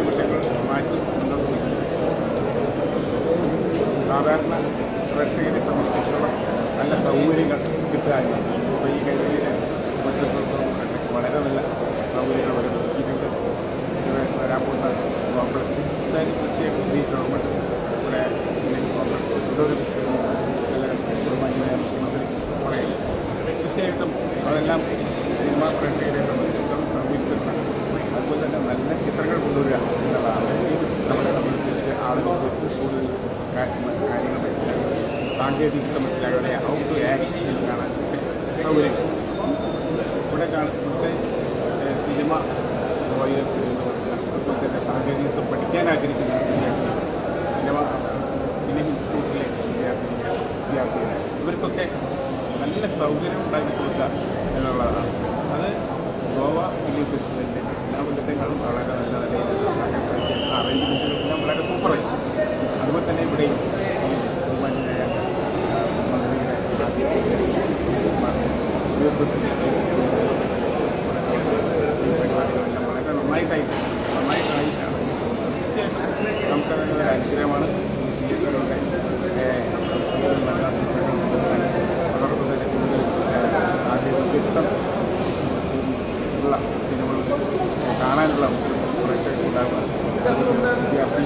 വിഷയങ്ങൾ മാറ്റി മുന്നോട്ട് പോയി. സാധാരണ പ്രേക്ഷകരെ സംബന്ധിച്ചിടത്തോളം നല്ല സൗകര്യങ്ങൾ കിട്ടുകയാണ്. അപ്പോൾ ഈ കൈവരിയിലെ മറ്റൊന്നും വളരെ നല്ല സൗകര്യങ്ങൾ വരെ ഒരുക്കിയിട്ടുണ്ട്. വരാൻ പോകുന്ന കോംപ്ലക്സ് എന്തായാലും തീർച്ചയായിട്ടും ഈ ഗവൺമെൻറ് ഇവിടെ കോംപ്ലക്സ് ഇതൊരു മുഖ്യമന്ത്രി പറയും. തീർച്ചയായിട്ടും അതെല്ലാം സിനിമാ പ്രേക്ഷകരെ സംബന്ധിച്ചിടത്തോളം സംരക്ഷിക്കണം. അതുപോലെ തന്നെ നല്ല ചിത്രങ്ങൾ കൊണ്ടുവരിക എന്നുള്ളതാണ് നമ്മളെ സംബന്ധിച്ച് ആളുകൾക്ക് കൂടുതൽ കാര്യങ്ങൾ മനസ്സിലാക്കുക, സാങ്കേതികത മനസ്സിലാക്കുക, ഹൗ ടു ആക്ട് കാണാൻ സൗകര്യം. ഇവിടെ ഇവിടുത്തെ സിനിമ വോയേഴ്സ് അതുപോലെ തന്നെ സാങ്കേതികത്വം പഠിക്കാൻ ആഗ്രഹിക്കുന്ന ഫിലിം ഇൻസ്റ്റിറ്റ്യൂട്ടിലെ വിദ്യാർത്ഥികൾ ഇവർക്കൊക്കെ നല്ല സൗകര്യം ഉണ്ടാക്കി കൊടുക്കുക എന്നുള്ളതാണ്. അത് ഗോവ ഫിലിം ഫെസ്റ്റിവലിൻ്റെ എല്ലാ കൊല്ലത്തെക്കാളും വളരെ നല്ല നിലയിൽ അറേഞ്ച്മെൻറ്റുകളെല്ലാം വളരെ സൂപ്പറായി. അതുപോലെ തന്നെ ഇവിടെയും ബഹുമാന്യനായ മന്ത്രിയുടെ നേതൃത്വത്തിൽ പരിപാടികളെല്ലാം വളരെ നന്നായിട്ടായിട്ടാണ്. തീർച്ചയായിട്ടും നമുക്കതിൻ്റെ ഒരു അനുഗ്രഹമാണ്. തിയേറ്ററുകളുടെ അതോടൊപ്പം തന്നെ കൂടുതൽ ആദ്യം ഉള്ള സിനിമകൾ കാണാനുള്ള പ്രേക്ഷകർ ഉണ്ടാകുക വിദ്യാർത്ഥി